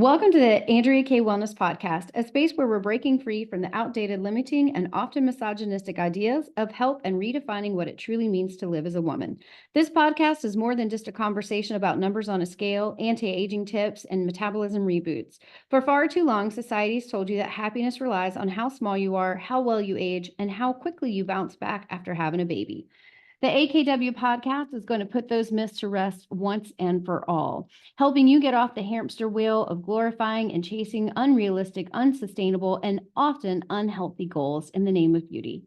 Welcome to the Andrea K. Wellness Podcast, a space where we're breaking free from the outdated, limiting, and often misogynistic ideas of health and redefining what it truly means to live as a woman. This podcast is more than just a conversation about numbers on a scale, anti-aging tips, and metabolism reboots. For far too long, society's told you that happiness relies on how small you are, how well you age, and how quickly you bounce back after having a baby. The AKW podcast is going to put those myths to rest once and for all, helping you get off the hamster wheel of glorifying and chasing unrealistic, unsustainable, and often unhealthy goals in the name of beauty.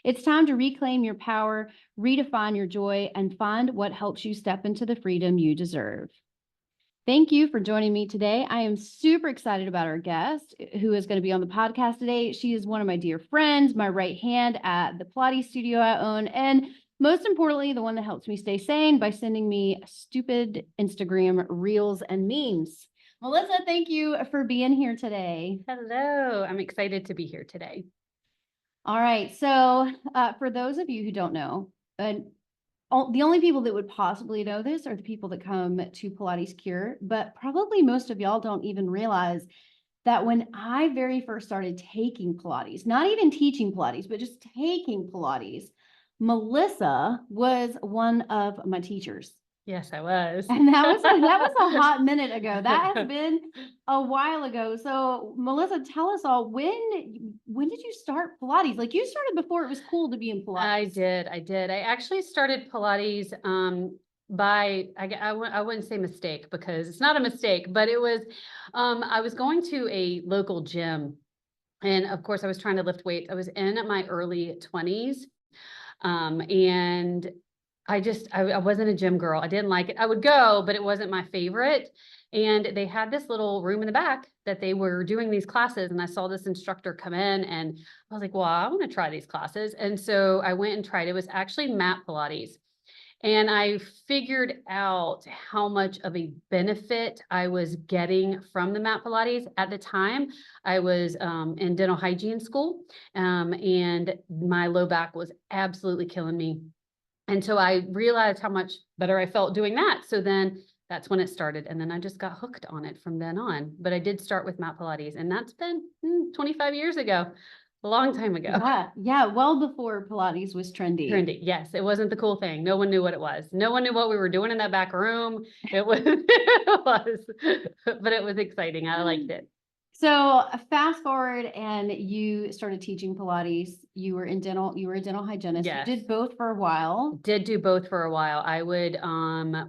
It's time to reclaim your power, redefine your joy, and find what helps you step into the freedom you deserve. Thank you for joining me today. I am super excited about our guest who is going to be on the podcast today. She is one of my dear friends, my right hand at the Pilates studio I own, and most importantly, the one that helps me stay sane by sending me stupid Instagram reels and memes. Melissa, thank you for being here today. Hello, I'm excited to be here today. All right, so for those of you who don't know, the only people that would possibly know this are the people that come to Pilates Cure, but probably most of y'all don't even realize that when I very first started taking Pilates, not even teaching Pilates, but just taking Pilates, Melissa was one of my teachers. Yes, I was. And that was a hot minute ago. That has been a while ago. So Melissa, tell us all, when did you start Pilates? Like, you started before it was cool to be in Pilates. I did. I actually started Pilates I wouldn't say mistake because it's not a mistake, but it was I was going to a local gym, and of course I was trying to lift weights. I was in my early 20s. And I wasn't a gym girl. I didn't like it. I would go, but it wasn't my favorite. And they had this little room in the back that they were doing these classes. And I saw this instructor come in and I was like, well, I want to try these classes. And so I went and tried. It was actually mat Pilates. And I figured out how much of a benefit I was getting from the mat Pilates. At the time, I was in dental hygiene school, and my low back was absolutely killing me. And so I realized how much better I felt doing that. So then that's when it started. And then I just got hooked on it from then on. But I did start with mat Pilates, and that's been 25 years ago. A long time ago. Yeah, well before Pilates was trendy. Trendy, yes. It wasn't the cool thing. No one knew what it was. No one knew what we were doing in that back room. It was, but it was exciting. I liked it. So fast forward, and you started teaching Pilates. You were a dental hygienist. Yes. You did both for a while. Did do both for a while. I would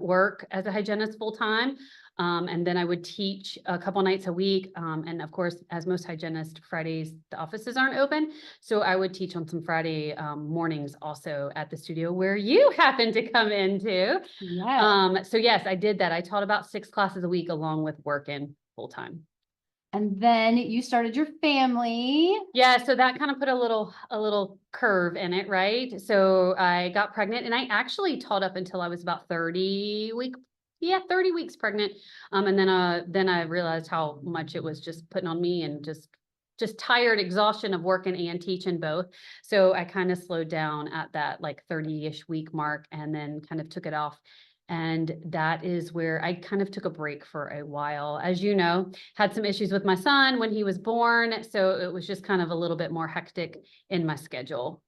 work as a hygienist full time. And then I would teach a couple nights a week. And of course, as most hygienists, Fridays, the offices aren't open. So I would teach on some Friday mornings also at the studio where you happen to come into. Yes. So yes, I did that. I taught about 6 classes a week along with working full time. And then you started your family. Yeah, so that kind of put a little curve in it, right? So I got pregnant, and I actually taught up until I was about 30 weeks pregnant. And then I realized how much it was just putting on me, and just tired, exhaustion of working and teaching both. So I kind of slowed down at that like 30-ish week mark, and then kind of took it off. And that is where I kind of took a break for a while. As you know, had some issues with my son when he was born. So it was just kind of a little bit more hectic in my schedule.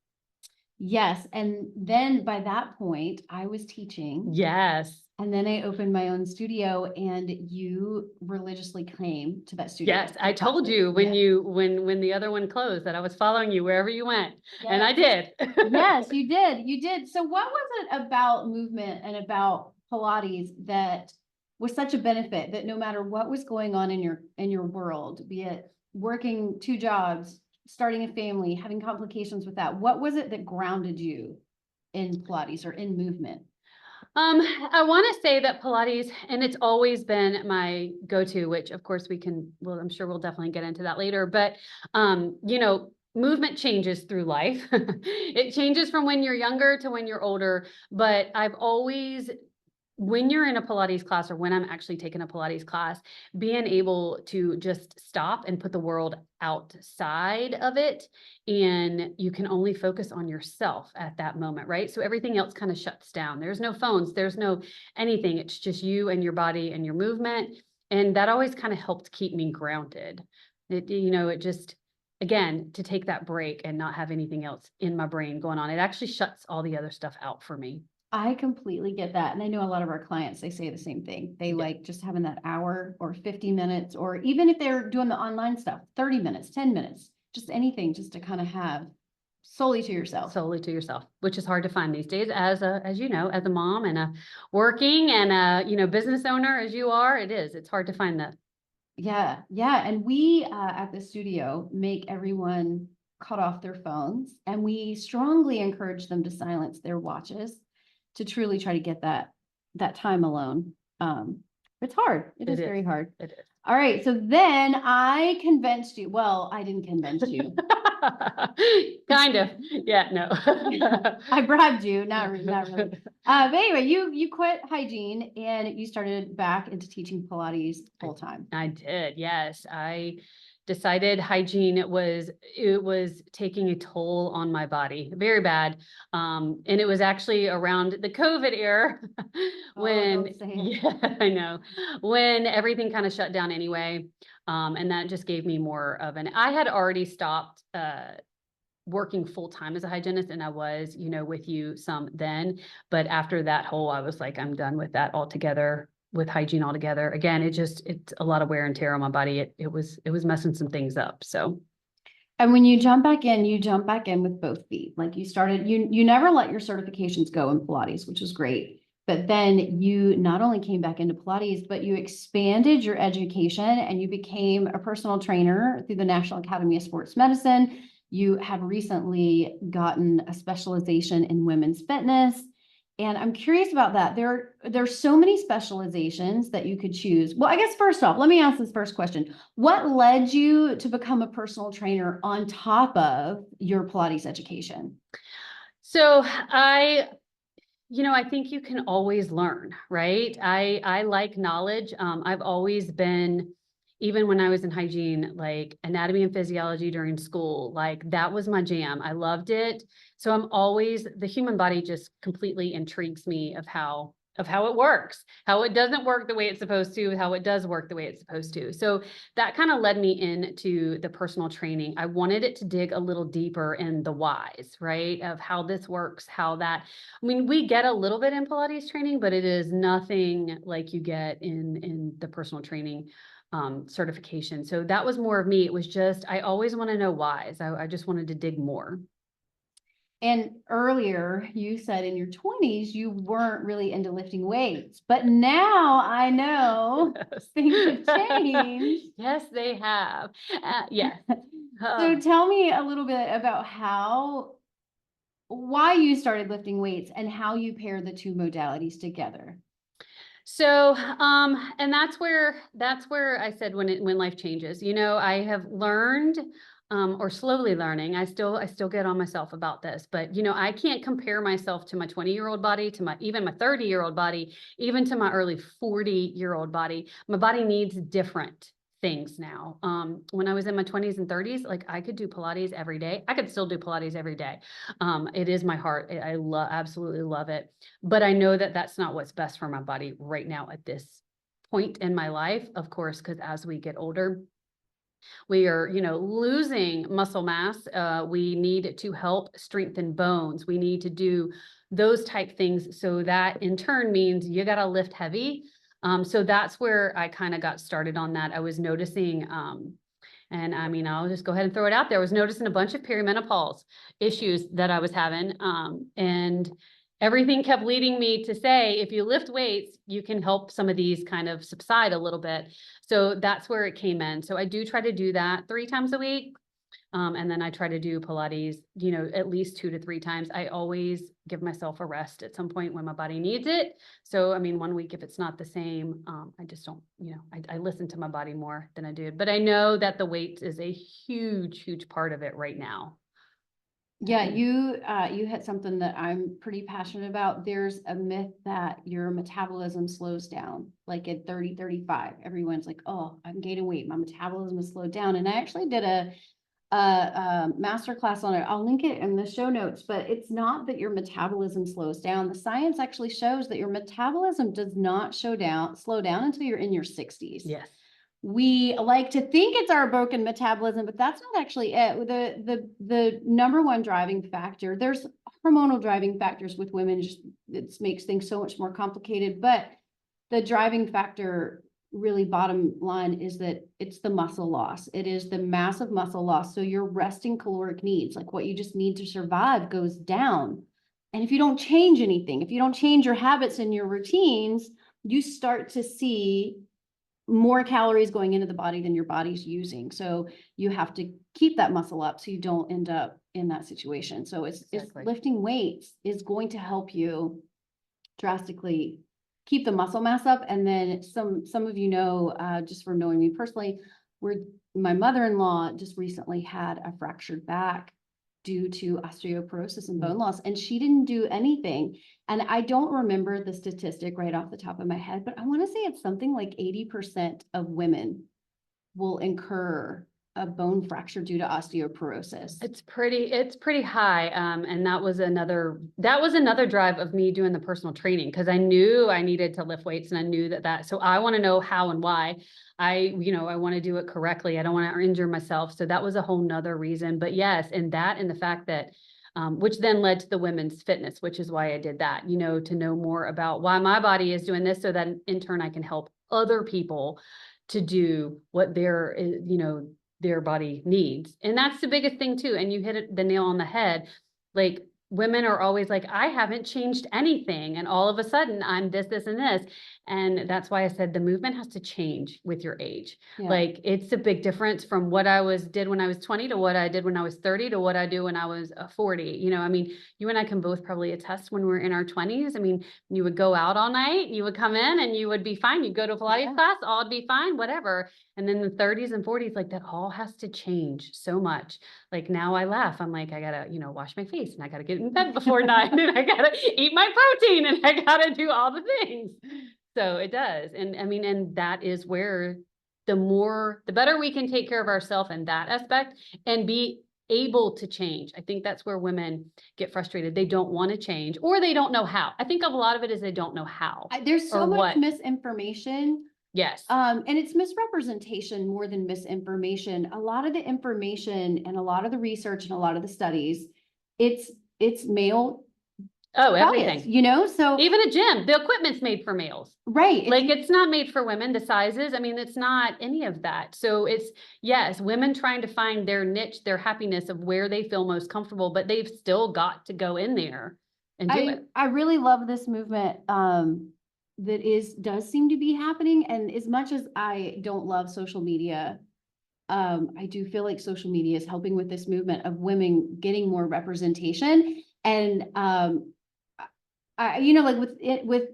Yes. And then by that point, I was teaching. Yes. And then I opened my own studio, and you religiously came to that studio. Yes, I told you when the other one closed that I was following you wherever you went. Yes. And I did. Yes, you did. You did. So what was it about movement and about Pilates that was such a benefit, that no matter what was going on in your world, be it working 2 jobs, starting a family, having complications with that, what was it that grounded you in Pilates or in movement? I want to say that Pilates, and it's always been my go-to, which of course I'm sure we'll definitely get into that later, but, movement changes through life. It changes from when you're younger to when you're older, but I've always, when you're in a Pilates class, or when I'm actually taking a Pilates class, being able to just stop and put the world outside of it, and you can only focus on yourself at that moment, right? So everything else kind of shuts down. There's no phones, there's no anything. It's just you and your body and your movement. And that always kind of helped keep me grounded. It just, again, to take that break and not have anything else in my brain going on. It actually shuts all the other stuff out for me. I completely get that. And I know a lot of our clients, they say the same thing. They like just having that hour or 50 minutes, or even if they're doing the online stuff, 30 minutes, 10 minutes, just anything just to kind of have solely to yourself. Solely to yourself, which is hard to find these days as you know, as a mom and a working and a, business owner as you are, it's hard to find that. Yeah. Yeah. And we at the studio make everyone cut off their phones, and we strongly encourage them to silence their watches to truly try to get that time alone. It's hard. It is very hard. It is. All right. So then I convinced you. Well, I didn't convince you. Kind of. Yeah, no. I bribed you. Not really. But anyway, you quit hygiene and you started back into teaching Pilates full time. I did. Yes. I decided hygiene it was taking a toll on my body, very bad. And it was actually around the COVID era when, don't say it. yeah, I know, when everything kind of shut down anyway. And that just gave me more of I had already stopped, working full time as a hygienist, and I was, with you some then, but after that I was like, I'm done with that altogether, with hygiene altogether. Again, it's a lot of wear and tear on my body. It was messing some things up. So. And when you jump back in with both feet. Like you never let your certifications go in Pilates, which was great. But then you not only came back into Pilates, but you expanded your education and you became a personal trainer through the National Academy of Sports Medicine. You have recently gotten a specialization in women's fitness. And I'm curious about that. There's so many specializations that you could choose. Well, I guess first off, let me ask this first question. What led you to become a personal trainer on top of your Pilates education? So I think you can always learn, right? I like knowledge. I've always been, even when I was in hygiene, like anatomy and physiology during school, like that was my jam. I loved it. So the human body just completely intrigues me of how it works, how it doesn't work the way it's supposed to, how it does work the way it's supposed to. So that kind of led me into the personal training. I wanted it to dig a little deeper in the whys, right? Of how this works, we get a little bit in Pilates training, but it is nothing like you get in the personal training certification. So that was more of me. It was just, I always want to know whys. I just wanted to dig more. And earlier you said in your 20s, you weren't really into lifting weights, but now I know things have changed. Yes, they have. Yes. So tell me a little bit about why you started lifting weights and how you pair the two modalities together. So, and that's where I said when life changes, I have learned, or slowly learning. I still get on myself about this, but I can't compare myself to my 20-year-old body, to even my 30-year-old body, even to my early 40-year-old body. My body needs different things now. When I was in my 20s and 30s, like I could do Pilates every day. I could still do Pilates every day. It is my heart. I absolutely love it. But I know that that's not what's best for my body right now at this point in my life, of course, because as we get older, we are, losing muscle mass. We need to help strengthen bones. We need to do those type things. So that in turn means you got to lift heavy. So that's where I kind of got started on that. I was noticing, and I'll just go ahead and throw it out there. I was noticing a bunch of perimenopause issues that I was having. And everything kept leading me to say, if you lift weights, you can help some of these kind of subside a little bit. So that's where it came in. So I do try to do that 3 times a week. And then I try to do Pilates, at least 2 to 3 times. I always give myself a rest at some point when my body needs it. So, 1 week, if it's not the same, I just don't, I listen to my body more than I do. But I know that the weight is a huge, huge part of it right now. Yeah, you hit something that I'm pretty passionate about. There's a myth that your metabolism slows down, like at 30, 35. Everyone's like, oh, I'm gaining weight. My metabolism is slowed down. And I actually did a masterclass on it. I'll link it in the show notes, but it's not that your metabolism slows down. The science actually shows that your metabolism does not slow down until you're in your 60s. Yes. We like to think it's our broken metabolism, but that's not actually it. The number one driving factor, there's hormonal driving factors with women, just it makes things so much more complicated, but the driving factor, really bottom line, is that it's the muscle loss. It is the massive muscle loss. So your resting caloric needs, like what you just need to survive, goes down. And if you don't change anything, if you don't change your habits and your routines, you start to see more calories going into the body than your body's using. So you have to keep that muscle up so you don't end up in that situation. So it's lifting weights is going to help you drastically keep the muscle mass up. And then some of you know, just from knowing me personally, my mother-in-law just recently had a fractured back due to osteoporosis and bone loss, and she didn't do anything. And I don't remember the statistic right off the top of my head, but I want to say it's something like 80% of women will incur a bone fracture due to osteoporosis. It's pretty high. And that was another drive of me doing the personal training, because I knew I needed to lift weights, and I knew so I want to know how and why. I want to do it correctly. I don't want to injure myself. So that was a whole nother reason. But yes, and the fact that, which then led to the women's fitness, which is why I did that, to know more about why my body is doing this, so that in turn I can help other people to do what their body needs. And that's the biggest thing too. And you hit the nail on the head. Like, women are always like, I haven't changed anything. And all of a sudden I'm this, and this. And that's why I said the movement has to change with your age. Yeah. Like, it's a big difference from what I did when I was 20 to what I did when I was 30 to what I do when I was 40. You and I can both probably attest when we're in our 20s. You would go out all night, you would come in and you would be fine. You'd go to Pilates class, all would be fine, whatever. And then the 30s and 40s, like, that all has to change so much. Like, now I laugh. I'm like, I gotta, wash my face, and I gotta get in bed before 9, and I gotta eat my protein, and I gotta do all the things. So it does. And and that is where the better we can take care of ourselves in that aspect and be able to change. I think that's where women get frustrated. They don't want to change, or they don't know how. I think a lot of it is they don't know how. There's so much misinformation. Yes. And it's misrepresentation more than misinformation. A lot of the information and a lot of the research and a lot of the studies, it's male. Oh, everything. So even a gym, the equipment's made for males. Right. Like, it's not made for women, the sizes. It's not any of that. So it's, yes, women trying to find their niche, their happiness of where they feel most comfortable, but they've still got to go in there and do it. I really love this movement. That does seem to be happening. And as much as I don't love social media, I do feel like social media is helping with this movement of women getting more representation. And like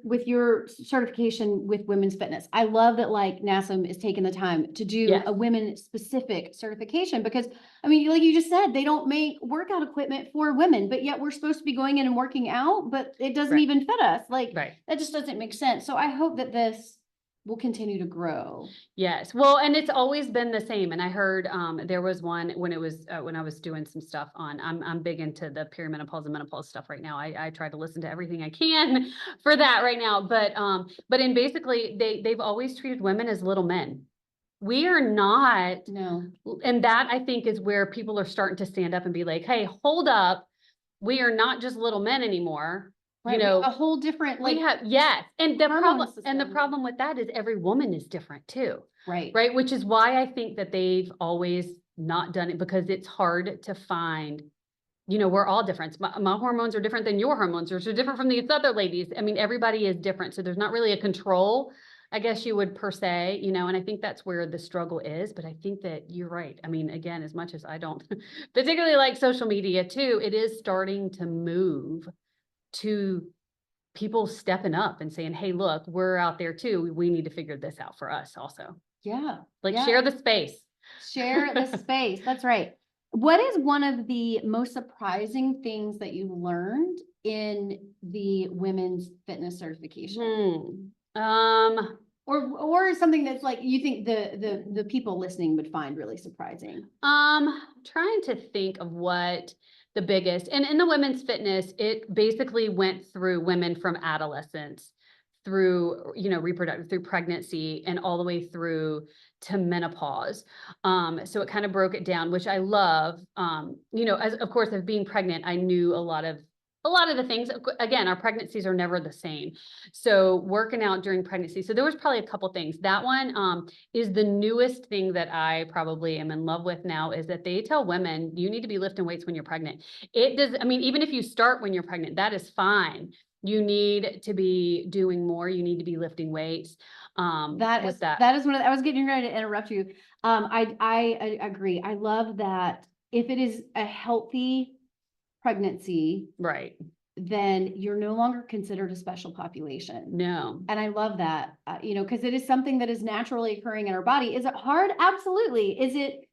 with your certification with women's fitness, I love that, like, NASM is taking the time to do a women specific certification, because like you just said, they don't make workout equipment for women, but yet we're supposed to be going in and working out, but it doesn't even fit us. Like, that just doesn't make sense. So I hope that this will continue to grow. Yes. Well, and it's always been the same. And I heard there was one when it was when I was doing some stuff on, I'm big into the perimenopause and menopause stuff right now. I try to listen to everything I can for that right now. But in basically they've always treated women as little men. We are not. No. And that, I think, is where people are starting to stand up and be like, hey, hold up. We are not just little men anymore. Right, a whole different, like, and the problem with that is every woman is different too. Right. Which is why I think that they've always not done it, because it's hard to find, we're all different. My hormones are different than your hormones, or different from these other ladies. Everybody is different. So there's not really a control, I guess you would, per se, and I think that's where the struggle is. But I think that you're right. Again, as much as I don't particularly like social media too, it is starting to move to people stepping up and saying, hey, look, we're out there too. We need to figure this out for us also. Yeah. Share the space. Share the space. That's right. What is one of the most surprising things that you learned in the women's fitness certification? Or something that's like, you think the people listening would find really surprising? Trying to think of what the biggest, and in the women's fitness, it basically went through women from adolescence through, reproductive, through pregnancy and all the way through to menopause. So it kind of broke it down, which I love. As of course, of being pregnant, I knew a lot of the things. Again, our pregnancies are never the same. So working out during pregnancy. So there was probably a couple things. That one, is the newest thing that I probably am in love with now, is that they tell women you need to be lifting weights when you're pregnant. It does, I mean, even if you start when you're pregnant, that is fine. You need to be doing more. You need to be lifting weights. That is one of I was getting ready to interrupt you. I agree. I love that if it is a healthy pregnancy, right. then you're no longer considered a special population. No. And I love that, because it is something that is naturally occurring in our body. Is it hard? Absolutely.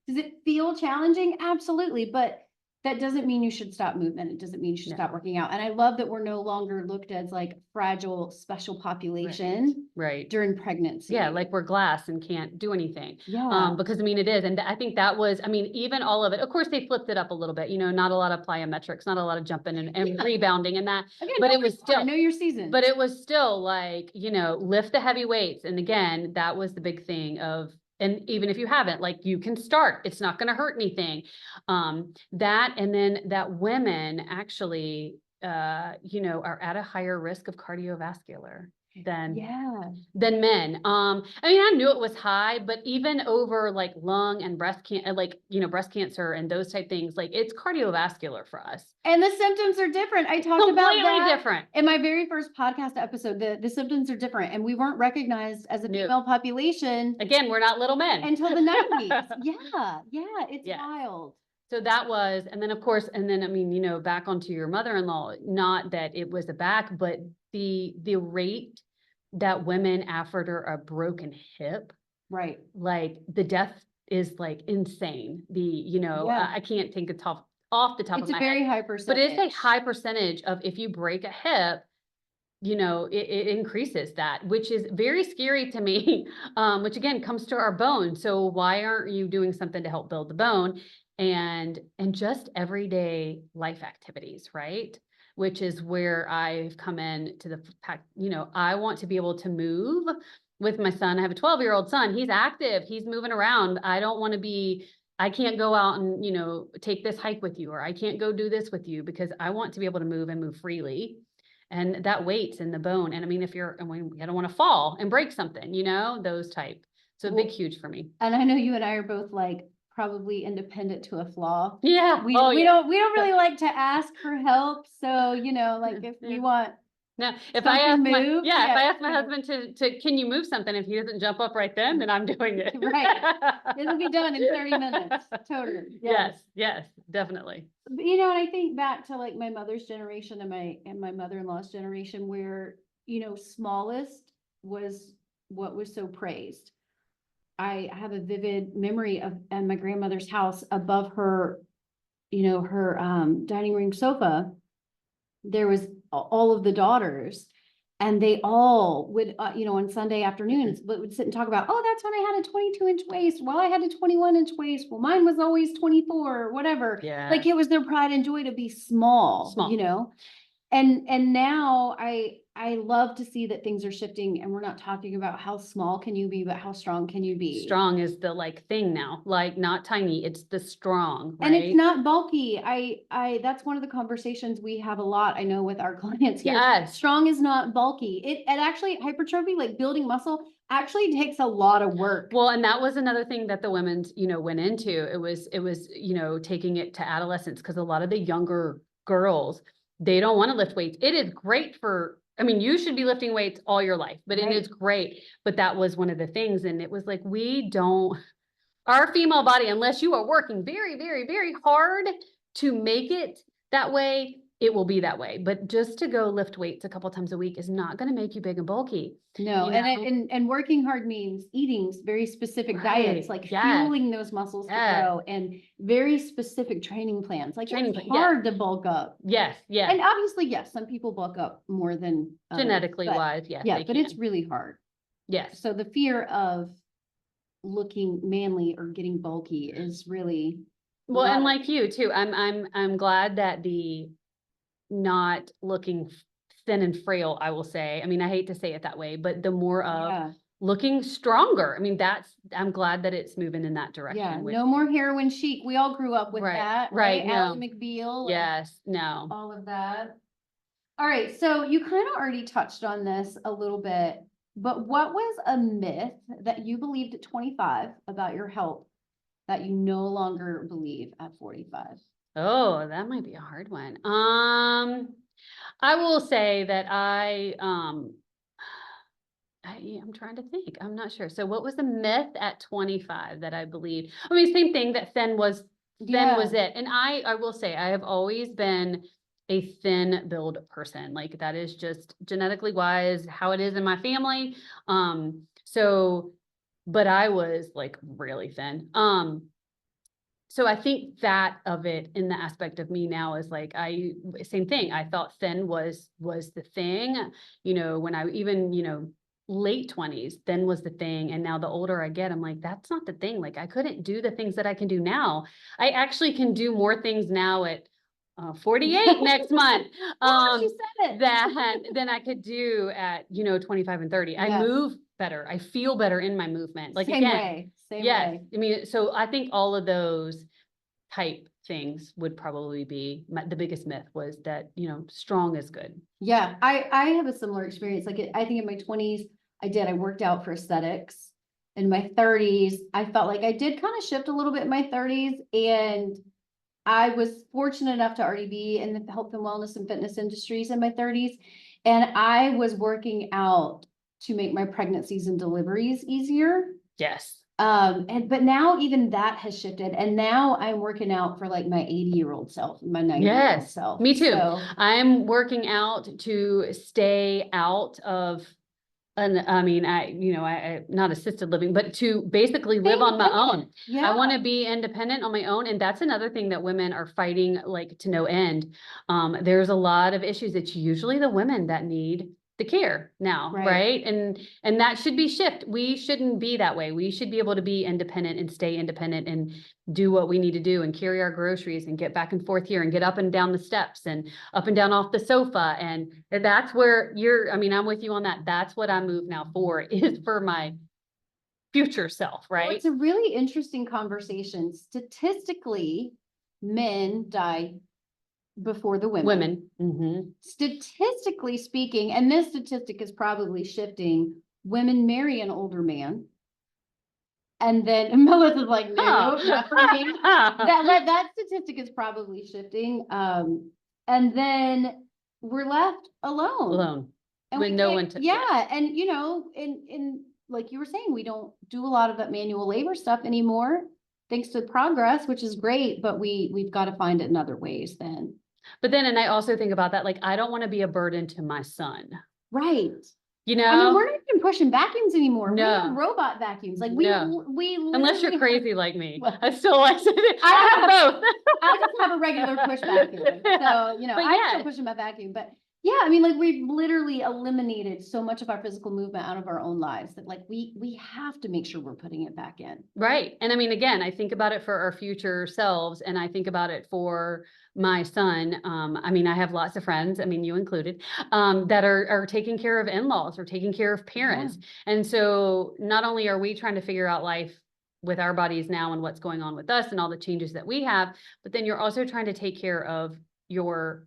Does it feel challenging? Absolutely. But that doesn't mean you should stop movement. It doesn't mean you should stop working out. And I love that we're no longer looked at as like fragile special population right during pregnancy. Yeah, like we're glass and can't do anything. Yeah. Because I mean, it is. And I think that was, I mean, even all of it, of course, they flipped it up a little bit, not a lot of plyometrics, not a lot of jumping and rebounding and that, Again, but it was still, I know your season, but it was still like, lift the heavy weights. And again, that was the big thing of, and even if you haven't, like you can start, it's not going to hurt anything. That, and then that women actually, are at a higher risk of cardiovascular than men. I mean, I knew it was high, but even over like lung and breast cancer and those type things, like it's cardiovascular for us. And the symptoms are different. I talked about that completely different in my very first podcast episode. The symptoms are different, and we weren't recognized as a female population. Again, we're not little men until the 90s. It's wild. So that was, and then of course, and then I mean, back onto your mother-in-law, not that it was a back, but the rate that women after a broken hip, right? Like the death is like insane. I can't think off the top of my head. It's a very high percentage. But it's a high percentage of if you break a hip, it increases that, which is very scary to me, which again comes to our bone. So why aren't you doing something to help build the bone and just everyday life activities, right? Which is where I've come in to the fact, I want to be able to move with my son. I have a 12-year-old son. He's active. He's moving around. I can't go out and, take this hike with you, or I can't go do this with you, because I want to be able to move and move freely. And that weight's in the bone. And I mean, I don't want to fall and break something, those type. So big, huge for me. And I know you and I are both like probably independent to a flaw. Yeah. We don't really like to ask for help. So, like if we want. Now, if I ask my husband to, can you move something? If he doesn't jump up right then I'm doing it. Right. It'll be done in 30 minutes. Totally. Yes, definitely. And I think back to like my mother's generation and my mother-in-law's generation where, smallest was what was so praised. I have a vivid memory of at my grandmother's house above her, her dining room sofa. There was all of the daughters, and they all would, on Sunday afternoons, would sit and talk about, oh, that's when I had a 22-inch waist. Well, I had a 21-inch waist. Well, mine was always 24 or whatever. Yeah. Like it was their pride and joy to be small. And now I love to see that things are shifting, and we're not talking about how small can you be, but how strong can you be? Strong is the like thing now, like not tiny, it's the strong, right? And it's not bulky. That's one of the conversations we have a lot, I know, with our clients here. Yes. Strong is not bulky. It actually, hypertrophy, like building muscle, actually takes a lot of work. Well, and that was another thing that the women's, went into. It was, taking it to adolescence, because a lot of the younger girls, they don't want to lift weights. It is great you should be lifting weights all your life, but It is great. But that was one of the things. And it was like, our female body, unless you are working very, very, very hard to make it that way, it will be that way. But just to go lift weights a couple times a week is not going to make you big and bulky. No. And working hard means eating very specific diets, like fueling those muscles to grow, and very specific training plans. Like it's hard to bulk up. Yes. And obviously, yes, some people bulk up more than genetically wise. Yes. Yeah, but it's really hard. Yes. So the fear of looking manly or getting bulky is really Well, and not- like you too, I'm glad that the not looking thin and frail, I will say. I mean, I hate to say it that way, but the more of yeah, looking stronger. I mean, I'm glad that it's moving in that yeah. direction. No more heroin chic. We all grew up with Right, that, right, right? no. Ally McBeal. And Yes, no. all of that. All right, so you kind of already touched on this a little bit, but what was a myth that you believed at 25 about your health that you no longer believe at 45? Oh, that might be a hard one. I will say that I'm trying to think. I'm not sure. So what was the myth at 25 that I believed? I mean, same thing that thin was Yeah, it. And I will say I have always been a thin build person. Like that is just genetically wise how it is in my family. So but I was like really thin. So I think that of it in the aspect of me now is like same thing. I thought thin was the thing, when I even, late 20s, thin was the thing. And now the older I get, I'm like, that's not the thing. Like I couldn't do the things that I can do now. I actually can do more things now at 48 next month. she said it. Than I could do at, 25 and 30. I Yes. move better. I feel better in my movement. Like Same again, way, same yes. way. I mean, so I think all of those type things would probably be the biggest myth was that, strong is good. Yeah, I have a similar experience. Like I think in my 20s, I worked out for aesthetics. In my 30s, I felt like I did kind of shift a little bit in my 30s, and I was fortunate enough to already be in the health and wellness and fitness industries in my 30s. And I was working out to make my pregnancies and deliveries easier. Yes. But now even that has shifted. And now I'm working out for like my 80-year-old self, my 90-year-old self. Me too. So, I'm working out to stay out of I mean, I not assisted living, but to basically live on my own. yeah. I want to be independent on my own. And that's another thing that women are fighting like to no end. There's a lot of issues. It's usually the women that need the care now, right? And that should be shift. We shouldn't be that way. We should be able to be independent and stay independent and do what we need to do and carry our groceries and get back and forth here and get up and down the steps and up and down off the sofa. And that's where I'm with you on that. That's what I move now for, is for my future self, Well, right? it's a really interesting conversation. Statistically, men die before the women. Statistically speaking, and this statistic is probably shifting, women marry an older man. And then Melissa's like, no, not for me. That statistic is probably shifting. And then we're left alone. And with no one to, yeah. And in like you were saying, we don't do a lot of that manual labor stuff anymore, thanks to progress, which is great, but we've got to find it in other ways then. But then, and I also think about that, like, I don't want to be a burden to my son. Right. You know, I mean, we're not even pushing vacuums anymore. No. We have robot vacuums. Like we unless you're crazy like me. Well, I still like it. I have both. I just have a regular push vacuum. So, I'm still pushing my vacuum. But yeah, I mean, like we've literally eliminated so much of our physical movement out of our own lives that like we have to make sure we're putting it back in. Right. And I mean, again, I think about it for our future selves, and I think about it for my son. I mean, I have lots of friends, I mean, you included, that are taking care of in-laws or taking care of parents. Yeah. And so not only are we trying to figure out life with our bodies now and what's going on with us and all the changes that we have, but then you're also trying to take care of your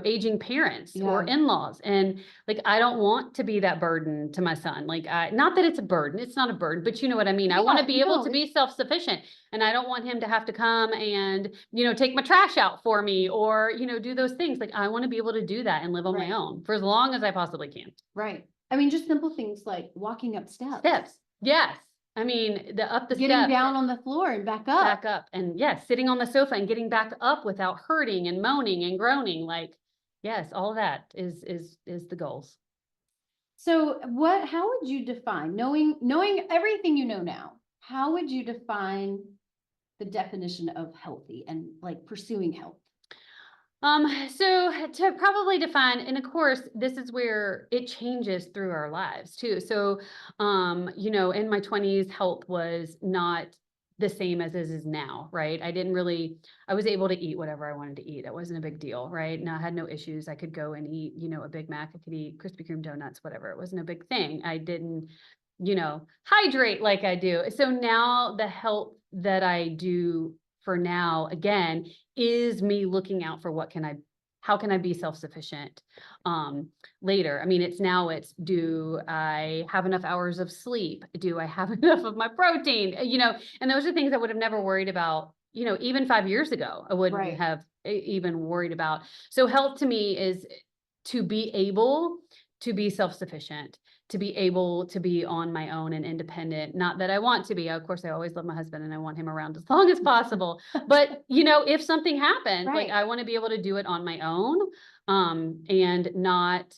aging parents or in-laws. And like, I don't want to be that burden to my son. Like, not that it's a burden, it's not a burden, but you know what I mean? I want to be able to be self-sufficient, and I don't want him to have to come and, take my trash out for me or, do those things. Like, I want to be able to do that and live on my own for as long as I possibly can. Right. I mean, just simple things like walking up steps. Yes. I mean, getting down on the floor and back up. And yes, sitting on the sofa and getting back up without hurting and moaning and groaning. Like, yes, all of that is the goals. So how would you define, knowing everything you know now, how would you define the definition of healthy and like pursuing health? So to probably define, and of course, this is where it changes through our lives too. So, in my 20s, health was not the same as it is now, right? I was able to eat whatever I wanted to eat. That wasn't a big deal, right? And I had no issues. I could go and eat, a Big Mac. I could eat Krispy Kreme donuts, whatever. It wasn't a big thing. I didn't, hydrate like I do. So now the health that I do for now, again, is me looking out for how can I be self-sufficient later? I mean, it's do I have enough hours of sleep? Do I have enough of my protein? And those are things I would have never worried about, even 5 years ago, I wouldn't Right. have even worried about. So health to me is to be able to be self-sufficient, to be able to be on my own and independent. Not that I want to be. Of course, I always love my husband and I want him around as long as possible. But, if something happens, like Right. I want to be able to do it on my own, and not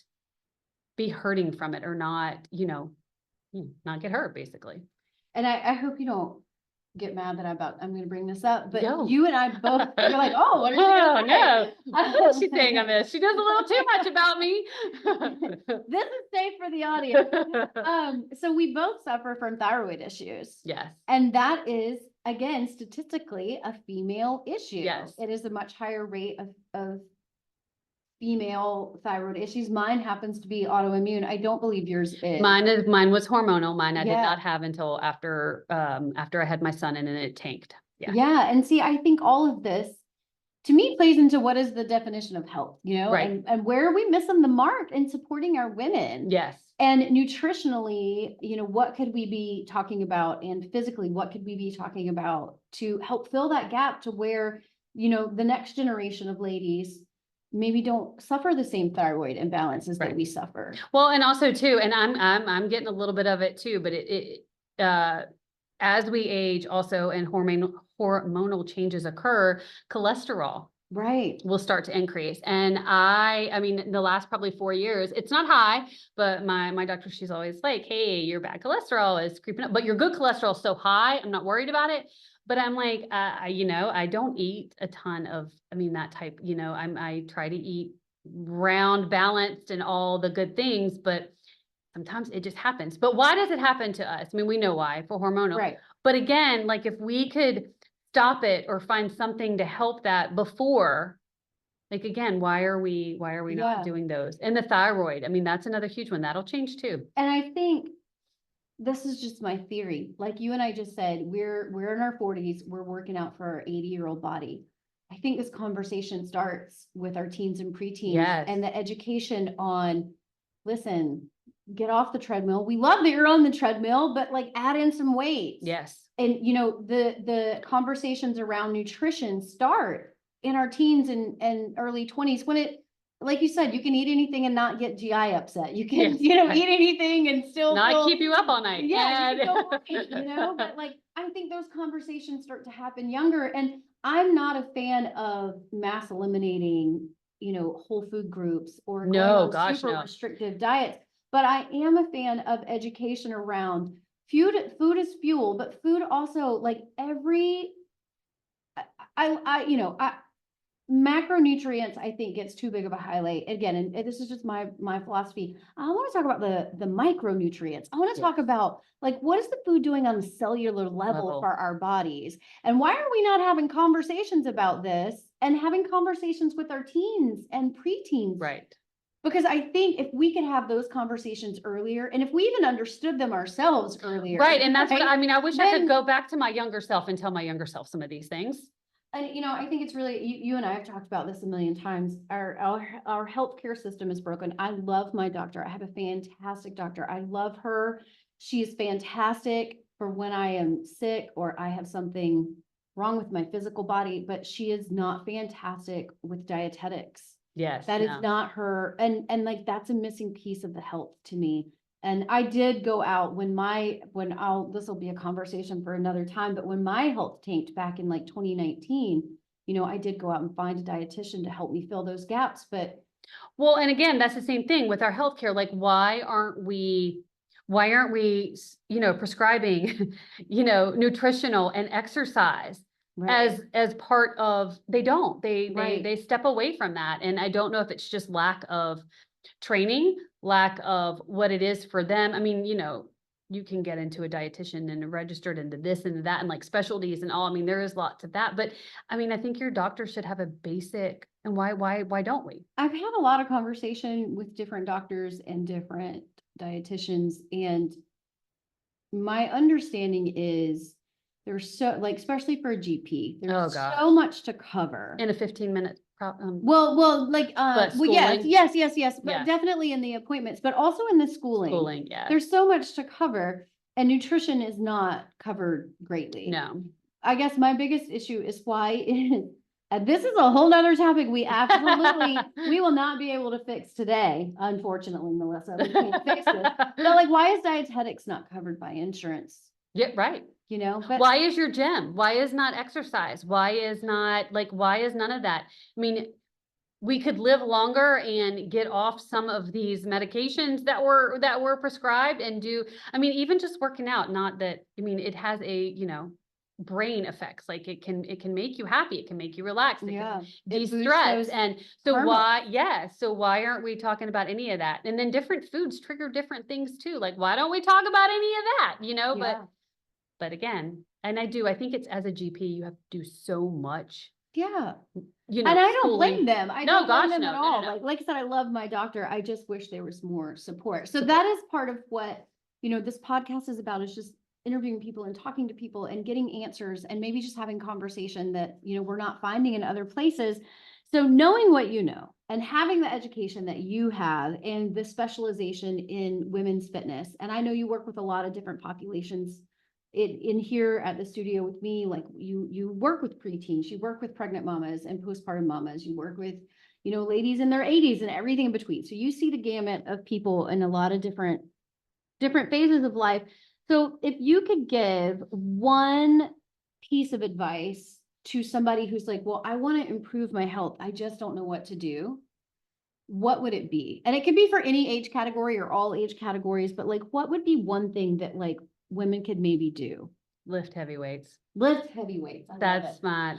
be hurting from it or not get hurt, basically. And I hope you don't get mad that I'm going to bring this up, but No. you and I both, you're like, oh, what is she Oh, going to no. say? What is she saying on this? She knows a little too much about me. This is safe for the audience. So we both suffer from thyroid issues. Yes. And that is, again, statistically a female issue. Yes. It is a much higher rate of female thyroid issues. Mine happens to be autoimmune. I don't believe yours is. Mine was hormonal. Mine I did Yeah. not have until after I had my son, and then it tanked. Yeah. Yeah. And see, I think all of this to me plays into what is the definition of health, Right. and where are we missing the mark in supporting our women? Yes. And nutritionally, what could we be talking about? And physically, what could we be talking about to help fill that gap to where, the next generation of ladies maybe don't suffer the same thyroid imbalances that Right. we suffer. Well, and also too, and I'm getting a little bit of it too, but as we age also and hormonal changes occur, cholesterol Right. will start to increase. And I mean, in the last probably 4 years, it's not high, but my doctor, she's always like, hey, your bad cholesterol is creeping up, but your good cholesterol is so high. I'm not worried about it. But I'm like, I don't eat a ton of, that type, I try to eat round, balanced and all the good things, but sometimes it just happens. But why does it happen to us? I mean, we know why, for hormonal. Right. But again, like if we could stop it or find something to help that before, like again, why are we not doing those? And the thyroid, that's another huge one. That'll change too. And I think this is just my theory. Like you and I just said, we're in our 40s, we're working out for our 80-year-old body. I think this conversation starts with our teens and preteens. Yes. And the education on, listen, get off the treadmill. We love that you're on the treadmill, but like add in some weights. Yes. And the conversations around nutrition start in our teens and early 20s when it, like you said, you can eat anything and not get GI upset. You can, eat anything and still not keep you up all night. Yeah, you feel fine, but like, I think those conversations start to happen younger. And I'm not a fan of mass eliminating, whole food groups or going on super restrictive diets, but I am a fan of education around food is fuel, but food also like macronutrients, I think gets too big of a highlight again. And this is just my philosophy. I want to talk about the micronutrients. I want to talk about like, what is the food doing on the cellular level for our bodies? And why are we not having conversations about this and having conversations with our teens and preteens? Right. Because I think if we could have those conversations earlier, and if we even understood them ourselves earlier. Right. And that's what I wish I could go back to my younger self and tell my younger self some of these things. And, I think it's really, you and I have talked about this a million times. Our healthcare system is broken. I love my doctor. I have a fantastic doctor. I love her. She is fantastic for when I am sick or I have something wrong with my physical body, but she is not fantastic with dietetics. Yes. That is not her. And like, that's a missing piece of the health to me. And I did go out this will be a conversation for another time, but when my health tanked back in like 2019, I did go out and find a dietitian to help me fill those gaps. But well, and again, that's the same thing with our healthcare. Like, why aren't we, prescribing, nutritional and exercise? Right. as part of, they don't, Right. they step away from that. And I don't know if it's just lack of training, lack of what it is for them. I mean, you can get into a dietitian and registered into this and that and like specialties and all. I mean, there is lots of that, but I mean, I think your doctor should have a basic, and why don't we? I've had a lot of conversation with different doctors and different dietitians, and my understanding is there's so, like, especially for a GP, Oh, there's gosh. so much to cover. In a 15-minute Like, But well, yes, schooling? but Yes. definitely in the appointments, but also in the schooling. Yeah. There's so much to cover, and nutrition is not covered greatly. No. I guess my biggest issue is why and this is a whole nother topic we will not be able to fix today, unfortunately, Melissa. We can't fix this. But like, why is dietetics not covered by insurance? Yeah, right. But Why is your gym? Why is not exercise? Why is not, like, why is none of that? I mean, we could live longer and get off some of these medications that were prescribed and do, I mean, even just working out, not that, I mean, it has a, brain effects. Like it can make you happy. It can make you relax. It yeah, can it boosts de-stress. those And so hormones. so why aren't we talking about any of that? And then different foods trigger different things too. Like, why don't we talk about any of that? Yeah. But again, and I think it's, as a GP, you have to do so much. Yeah. And I don't blame them. I No, don't blame gosh, them no, at no, all. no, no. Like I said, I love my doctor. I just wish there was more support. So that is part of what, this podcast is about, is just interviewing people and talking to people and getting answers and maybe just having conversation that, we're not finding in other places. So knowing what you know and having the education that you have and the specialization in women's fitness. And I know you work with a lot of different populations in here at the studio with me. Like, you work with preteens, you work with pregnant mamas and postpartum mamas, you work with, ladies in their 80s and everything in between. So you see the gamut of people in a lot of different phases of life. So if you could give one piece of advice to somebody who's like, well, I want to improve my health, I just don't know what to do, what would it be? And it could be for any age category or all age categories, but like, what would be one thing that like women could maybe do? Lift heavy weights. Lift heavy weights. That's my,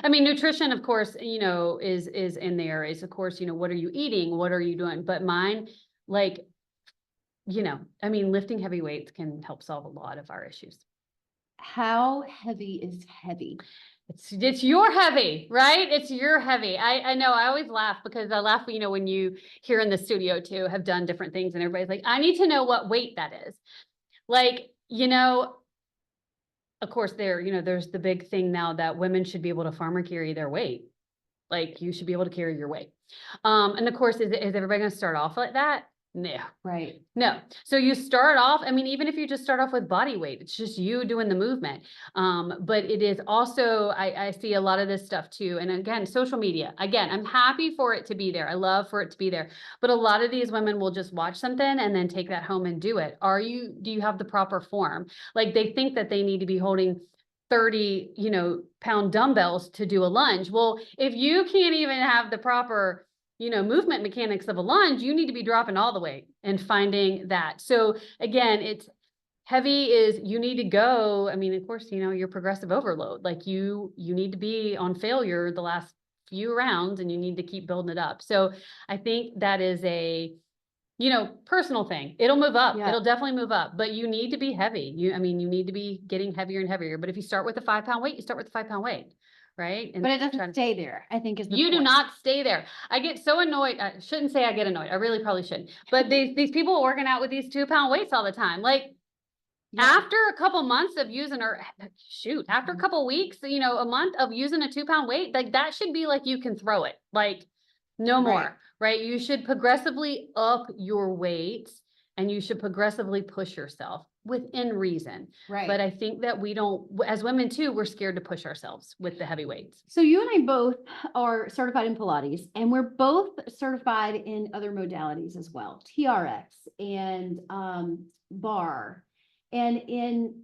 I mean, nutrition, of course, is in there, is of course, what are you eating? What are you doing? But mine, like, I mean, lifting heavy weights can help solve a lot of our issues. How heavy is heavy? It's your heavy, right? It's your heavy. I know, I always laugh because I laugh, when you here in the studio too have done different things and everybody's like, I need to know what weight that is. Like, of course there's the big thing now that women should be able to farmer carry their weight. Like, you should be able to carry your weight. And of course, is everybody going to start off like that? No. Right. No. So you start off, I mean, even if you just start off with body weight, it's just you doing the movement. But it is also, I see a lot of this stuff too. And again, social media, again, I'm happy for it to be there. I love for it to be there. But a lot of these women will just watch something and then take that home and do it. Do you have the proper form? Like, they think that they need to be holding 30, pound dumbbells to do a lunge. Well, if you can't even have the proper, movement mechanics of a lunge, you need to be dropping all the weight and finding that. So again, it's heavy is, you need to go. I mean, of course, your progressive overload, like you need to be on failure the last few rounds and you need to keep building it up. So I think that is a, personal thing. It'll move up. Yeah. It'll definitely move up, but you need to be heavy. You need to be getting heavier and heavier. But if you start with a 5-pound weight, you start with a 5-pound weight. Right. But it doesn't stay there, I think, is the You do point. not stay there. I get so annoyed. I shouldn't say I get annoyed. I really probably shouldn't. But these people working out with these 2-pound weights all the time. Like, after a couple months of using, after a couple weeks, a month of using a 2-pound weight, like, that should be like, you can throw it. Like, no more, right? You should progressively up your weights and you should progressively push yourself within reason. Right. But I think that we don't, as women too, we're scared to push ourselves with the heavy weights. So you and I both are certified in Pilates, and we're both certified in other modalities as well, TRX and bar. And in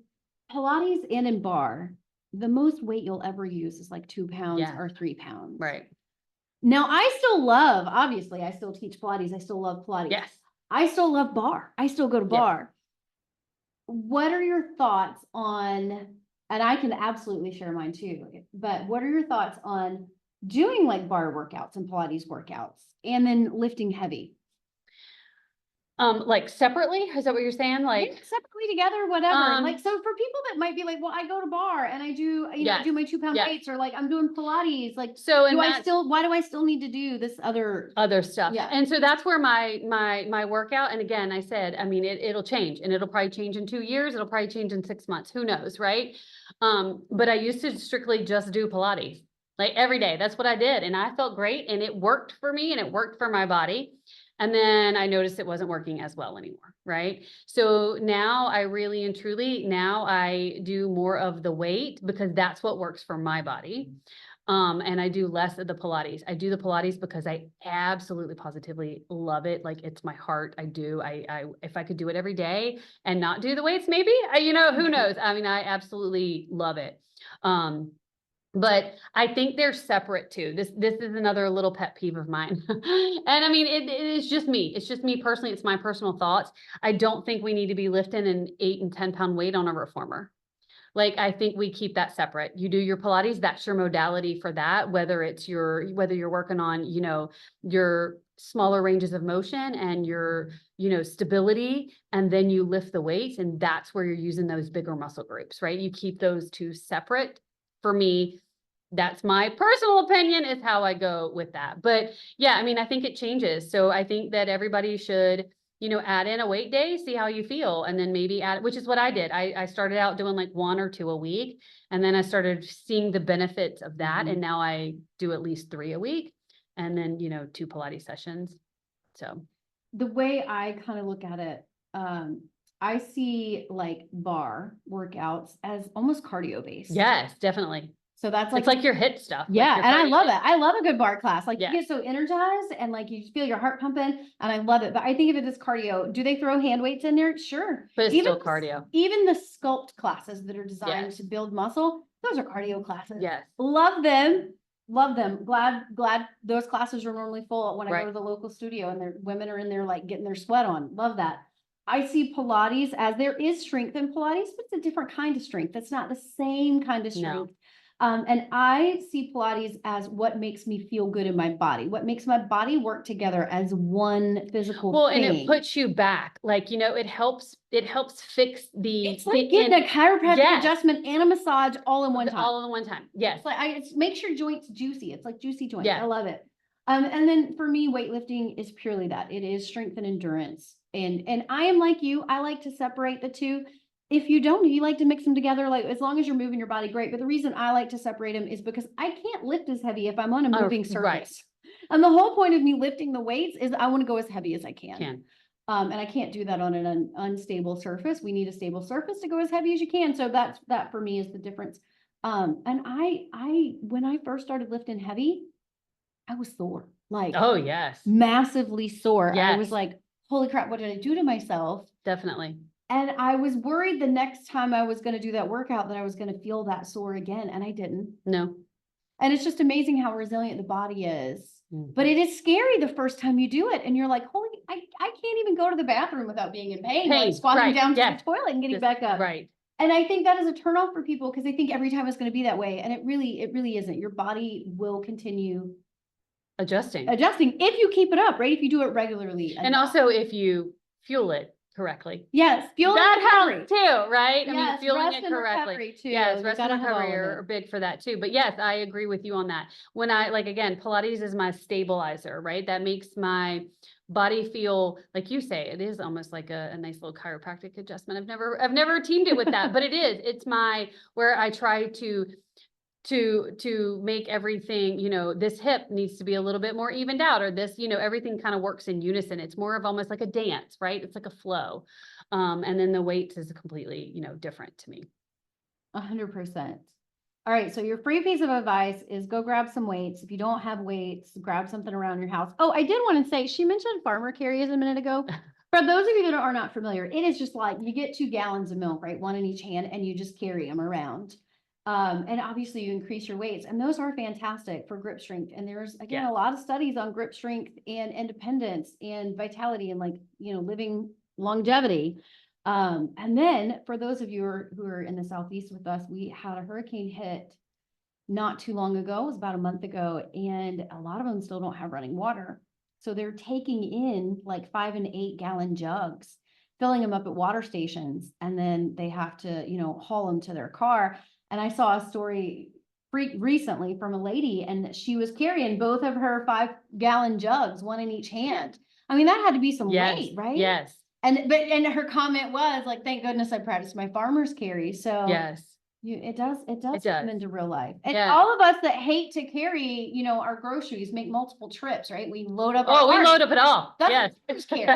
Pilates and in bar, the most weight you'll ever use is like 2 pounds or 3 pounds. Right. Now, I still love, obviously, I still teach Pilates. I still love Pilates. Yes. I still love bar. I still go to bar. What are your thoughts on and I can absolutely share mine too, but what are your thoughts on doing like bar workouts and Pilates workouts and then lifting heavy? Like separately, is that what you're saying? Yeah, Like, separately together, whatever. Like, um, so for people that might be like, well, I go to bar and I do, I yes, do my 2 pound yes. weights, or like I'm doing Pilates. Like, So, and why do I still need to do this other? other stuff. Yeah. And so that's where my workout, and again, I said, I mean, it'll change, and it'll probably change in 2 years. It'll probably change in 6 months. Who knows, right? But I used to strictly just do Pilates, like every day. That's what I did. And I felt great, and it worked for me, and it worked for my body. And then I noticed it wasn't working as well anymore, right? So now I really and truly, now I do more of the weight because that's what works for my body. And I do less of the Pilates. I do the Pilates because I absolutely positively love it. Like it's my heart. If I could do it every day and not do the weights, maybe, who knows? I mean, I absolutely love it. But I think they're separate too. This is another little pet peeve of mine. And I mean, it is just me. It's just me personally. It's my personal thoughts. I don't think we need to be lifting an 8 and 10 pound weight on a reformer. Like, I think we keep that separate. You do your Pilates, that's your modality for that, whether you're working on, your smaller ranges of motion and your, stability, and then you lift the weights, and that's where you're using those bigger muscle groups, right? You keep those two separate. For me, that's my personal opinion is how I go with that. But yeah, I mean, I think it changes. So I think that everybody should, add in a weight day, see how you feel, and then maybe add, which is what I did. I started out doing like 1 or 2 a week, and then I started seeing the benefits of that. And now I do at least 3 a week, and then, 2 Pilates sessions. So The way I kind of look at it, I see like bar workouts as almost cardio based. yes, definitely. So that's like, It's like your HIIT stuff. like yeah, your and I cardio love HIIT. it. I love a good bar class. Like Yes. you get so energized and like you feel your heart pumping, and I love it. But I think of it as cardio. Do they throw hand weights in there? Sure. But it's Even still cardio. Even the sculpt classes that are designed Yes. to build muscle, those are cardio classes. Yes. Love them. Love them. Glad those classes are normally full when I Right. go to the local studio and women are in there like getting their sweat on. Love that. I see Pilates as there is strength in Pilates, but it's a different kind of strength. That's not the same kind of No. strength. And I see Pilates as what makes me feel good in my body, what makes my body work together as one physical Well, thing. and it puts you back, like, it helps fix It's like getting a chiropractic Yes. adjustment and a massage all in one time. all in one time. Yes. It's like it makes your joints juicy. It's like juicy joints. Yeah. I love it. And then for me, weightlifting is purely that. It is strength and endurance. And I am like you. I like to separate the two. If you don't, you like to mix them together, like as long as you're moving your body, great. But the reason I like to separate them is because I can't lift as heavy if I'm on a moving surface. Right. And the whole point of me lifting the weights is I want to go as heavy as I can. And I can't do that on an unstable surface. We need a stable surface to go as heavy as you can. So that for me is the difference. And I when I first started lifting heavy, I was sore, like Oh, yes. massively sore. I was Yes. like, holy crap, what did I do to myself? Definitely. And I was worried the next time I was going to do that workout that I was going to feel that sore again. And I didn't. No. And it's just amazing how resilient the body is. Mhm. But it is scary the first time you do it. And you're like, holy, I can't even go to the bathroom without being in pain. Like squatting right, down to yes. the toilet and getting Just- back up. Right. And I think that is a turnoff for people because they think every time it's going to be that way. And it really isn't. Your body will continue Adjusting. if you keep it up, right? If you do it regularly. And also if you fuel it correctly. Yes, fuel that and recovery helps too, right? I mean, Yes, fueling rest it and correctly. recovery too. Yes, You rest gotta and have all recovery of are it. big for that too. But yes, I agree with you on that. When I, like, again, Pilates is my stabilizer, right? That makes my body feel, like you say, it is almost like a nice little chiropractic adjustment. I've never teamed it with that, but it is. It's where I try to make everything, this hip needs to be a little bit more evened out, or this, everything kind of works in unison. It's more of almost like a dance, right? It's like a flow. And then the weights is completely, different to me. 100%. All right. So your free piece of advice is go grab some weights. If you don't have weights, grab something around your house. Oh, I did want to say, she mentioned farmer carriers a minute ago. For those of you that are not familiar, it is just like you get 2 gallons of milk, right? 1 in each hand, and you just carry them around. And obviously you increase your weights, and those are fantastic for grip strength. And there's, again, a lot of studies on grip strength and independence and vitality and living longevity. And then for those of you who are in the Southeast with us, we had a hurricane hit not too long ago. It was about a month ago, and a lot of them still don't have running water. So they're taking in like 5 and 8 gallon jugs, filling them up at water stations, and then they have to, haul them to their car. And I saw a story recently from a lady, and she was carrying both of her 5 gallon jugs, one in each hand. I mean, that had to be some weight, right? Yes. And her comment was like, "Thank goodness I practiced my farmer's carry." So Yes. it does It come does. into real life. And Yeah. all of us that hate to carry, our groceries, make multiple trips, right? We load up. Oh, we cart. load up it all. That's Yes. farmer's carry.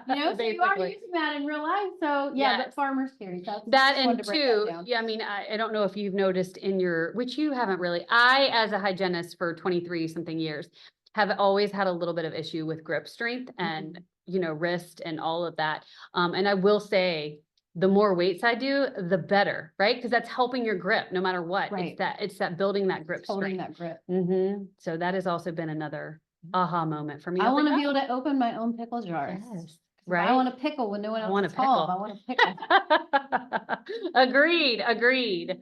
So you are Basically. using that in real life. So yeah, Yes. but farmer's carry. That just wanted and to break two, that down. yeah, I mean, I don't know if you've noticed in your, which you haven't really, I, as a hygienist for 23 something years, have always had a little bit of issue with grip strength and, wrist and all of that. And I will say, the more weights I do, the better, right? Because that's helping your grip no matter what. Right. It's that building that grip Holding strength. that grip. So that has also been another aha moment for me. I was want to like, be able to open my own pickle jars. yes, If right. I want to pickle when no one I else want is a home. pickle. I want to pickle. Agreed.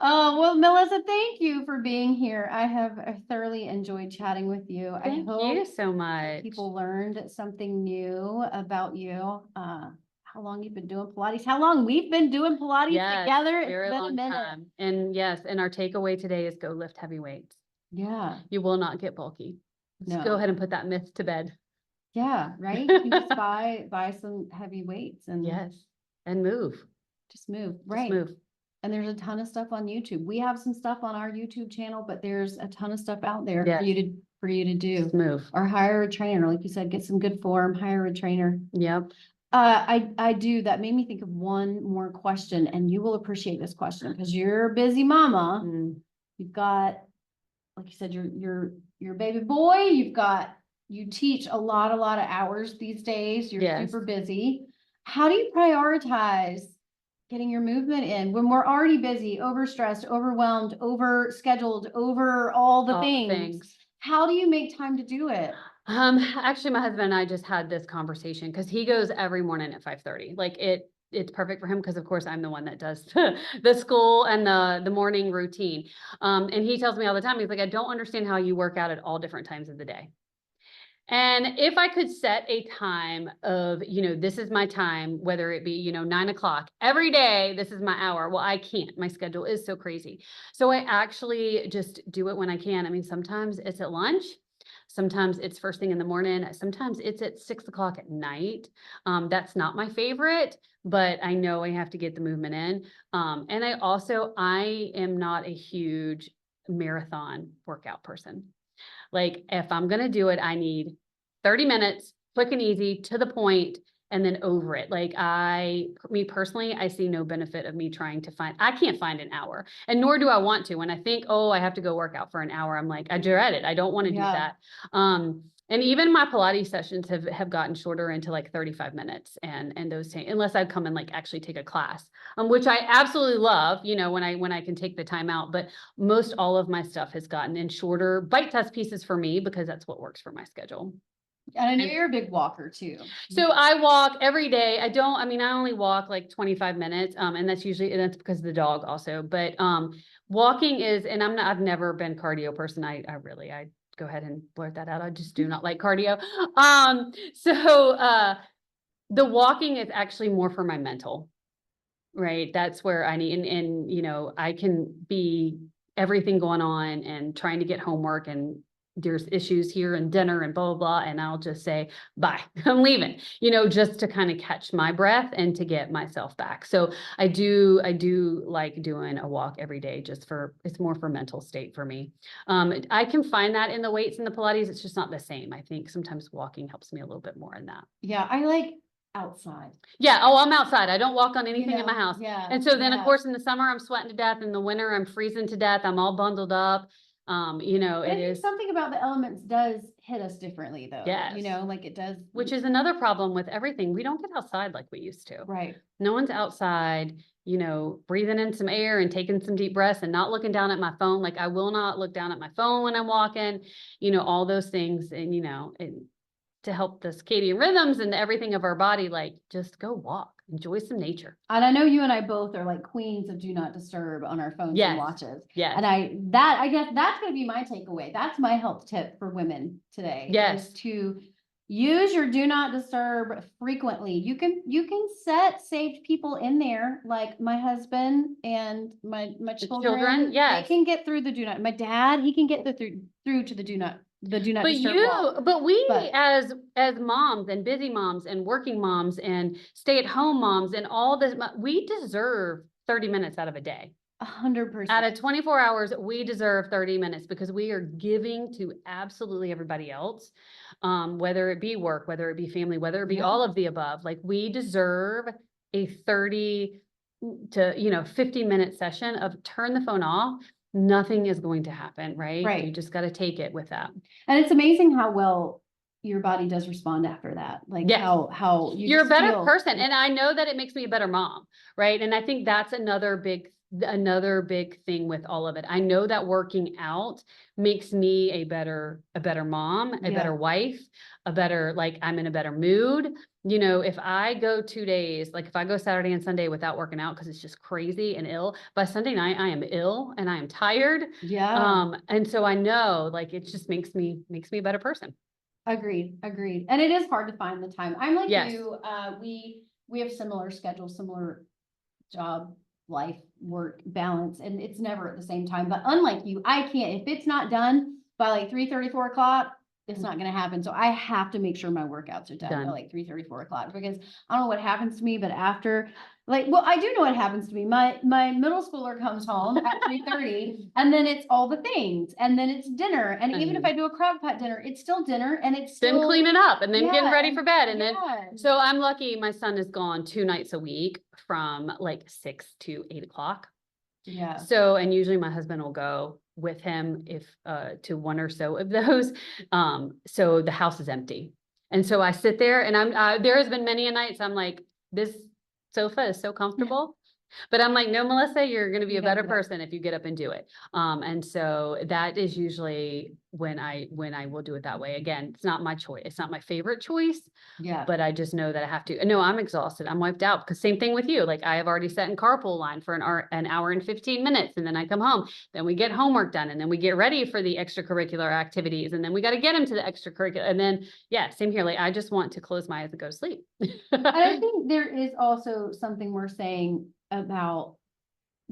Oh, well, Melissa, thank you for being here. I have thoroughly enjoyed chatting with you. I Thank hope you so much. people learned something new about you. How long you've been doing Pilates, how long we've been doing Pilates Yes, together. It's very been a long minute. time. And yes, and our takeaway today is go lift heavy weights. Yeah. You will not get bulky. Let's go No. ahead and put that myth to bed. Yeah, right. You can just buy some heavy weights and Yes, and move. just move. Just Right. move. And there's a ton of stuff on YouTube. We have some stuff on our YouTube channel, but there's a ton of stuff out there Yes. for you to do. Just move. Or hire a trainer, like you said, get some good form, hire a trainer. Yep. I do. That made me think of one more question, and you will appreciate this question because you're a busy mama. You've got, like you said, you're a baby boy. You teach a lot of hours these days. You're Yes. super busy. How do you prioritize getting your movement in when we're already busy, overstressed, overwhelmed, overscheduled, over all the things? How do you make time to do it? Actually, my husband and I just had this conversation because he goes every morning at 5:30. Like it's perfect for him because of course I'm the one that does the school and the morning routine. And he tells me all the time, he's like, I don't understand how you work out at all different times of the day. And if I could set a time of, this is my time, whether it be, 9 o'clock every day, this is my hour. Well, I can't. My schedule is so crazy. So I actually just do it when I can. I mean, sometimes it's at lunch. Sometimes it's first thing in the morning. Sometimes it's at 6 o'clock at night. That's not my favorite, but I know I have to get the movement in. And I am not a huge marathon workout person. Like if I'm going to do it, I need 30 minutes, quick and easy, to the point, and then over it. Like me personally, I see no benefit of me trying to I can't find an hour, and nor do I want to. When I think, oh, I have to go work out for an hour, I'm like, I dread it. I don't want to do that. And even my Pilates sessions have gotten shorter into like 35 minutes and those unless I come and like actually take a class, which I absolutely love, when I can take the time out, but most all of my stuff has gotten in shorter bite-sized pieces for me because that's what works for my schedule. And I know you're a big walker too. So I walk every day. I only walk like 25 minutes. And that's because of the dog also, but walking is, and I've never been cardio person. I go ahead and blurt that out. I just do not like cardio. So the walking is actually more for my mental, right? That's where I need, and I can be everything going on and trying to get homework and there's issues here and dinner and blah, blah, blah. And I'll just say, bye, I'm leaving, just to kind of catch my breath and to get myself back. So I do like doing a walk every day it's more for mental state for me. I can find that in the weights and the Pilates. It's just not the same. I think sometimes walking helps me a little bit more in that. Yeah. I like outside. Yeah. Oh, I'm outside. I don't walk on anything in my house. Yeah. And so then of course in the summer I'm sweating to death. In the winter I'm freezing to death. I'm all bundled up. It is something about the elements does hit us differently though. Yes. Like it does. Which is another problem with everything. We don't get outside like we used to. Right. No one's outside, breathing in some air and taking some deep breaths and not looking down at my phone. Like I will not look down at my phone when I'm walking, all those things. And, to help the circadian rhythms and everything of our body, like just go walk, enjoy some nature. And I know you and I both are like queens of do not disturb on our phones and Yes. watches. Yes. And I guess that's going to be my takeaway. That's my health tip for women today. Yes. Is to use your do not disturb frequently. You can set saved people in there, like my husband and my children. Yes. They can get through the do not. My dad, he can get through to the do not disturb wall. But we as moms and busy moms and working moms and stay-at-home moms and all this, we deserve 30 minutes out of a day. 100%. Out of 24 hours, we deserve 30 minutes because we are giving to absolutely everybody else, whether it be work, whether it be family, whether it be all of the above. Like we deserve a 30 to 50-minute session of turn the phone off. Nothing is going to happen, right? Right. You just got to take it with that. And it's amazing how well your body does respond after that. Like how you're a better person. And I know that it makes me a better mom, right? And I think that's another big thing with all of it. I know that working out makes me a better mom, a better wife, like I'm in a better mood. If I go 2 days, like if I go Saturday and Sunday without working out, because it's just crazy and ill, by Sunday night, I am ill and I am tired. Yeah. And so I know like, it just makes me a better person. Agreed. And it is hard to find the time. I'm like you, we have similar schedules, similar job, life, work balance, and it's never at the same time. But unlike you, I can't, if it's not done by like 3:30, 4 o'clock, it's not going to happen. So I have to make sure my workouts are done by like 3:30, 4 o'clock, because I don't know what happens to me, but after I do know what happens to me. My middle schooler comes home at 3:30 and then it's all the things. And then it's dinner. And even if I do a crock pot dinner, it's still dinner and it's still then cleaning up and then getting ready for bed. And then, so I'm lucky my son is gone 2 nights a week from like 6 to 8 o'clock. Yeah. So, and usually my husband will go with him if to 1 or so of those. So the house is empty. And so I sit there and there has been many a nights I'm like, this sofa is so comfortable. But I'm like, no, Melissa, you're going to be a better person if you get up and do it. And so that is usually when I will do it that way. Again, it's not my choice. It's not my favorite choice. Yeah. But I just know that I have to. No, I'm exhausted. I'm wiped out, because same thing with you. Like I have already set in carpool line for an hour and 15 minutes. And then I come home, then we get homework done, and then we get ready for the extracurricular activities. And then we got to get them to the extracurricular. And then, same here. Like I just want to close my eyes and go to sleep. I think there is also something we're saying about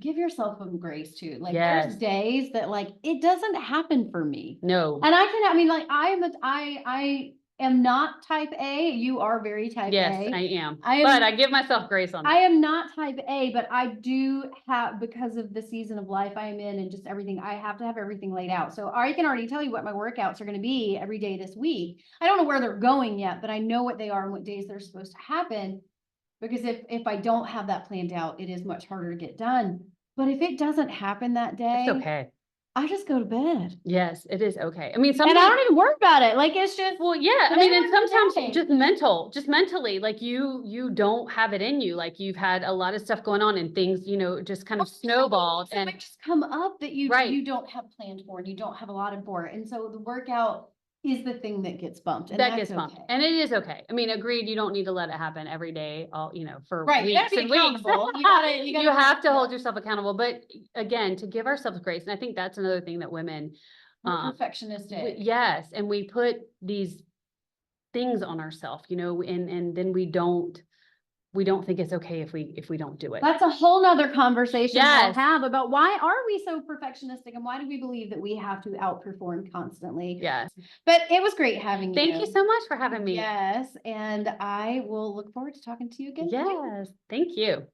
give yourself some grace too. Like there's days that like it doesn't happen for me. No. And I mean, like I am not type A. You are very type A. Yes, I am. But I give myself grace on that. I am not type A, but I do have, because of the season of life I am in and just everything, I have to have everything laid out. So I can already tell you what my workouts are going to be every day this week. I don't know where they're going yet, but I know what they are and what days they're supposed to happen. Because if I don't have that planned out, it is much harder to get done. But if it doesn't happen that day, it's okay. I just go to bed. Yes, it is okay. I mean, and I don't even worry about it. Like it's just, I mean, and sometimes just mentally, like you don't have it in you. Like you've had a lot of stuff going on and things, just kind of snowballed and might just come up that you don't have planned for and you don't have allotted for. And so the workout is the thing that gets bumped. And that gets bumped. And it is okay. I mean, agreed. You don't need to let it happen every day, for weeks and weeks. You have to hold yourself accountable. But again, to give ourselves grace. And I think that's another thing that women, perfectionistic. Yes. And we put these things on ourselves, and then we don't think it's okay if we don't do it. That's a whole nother conversation we'll have about why are we so perfectionistic and why do we believe that we have to outperform constantly? Yes. But it was great having you. Thank you so much for having me. Yes. And I will look forward to talking to you again. Yes. Thank you.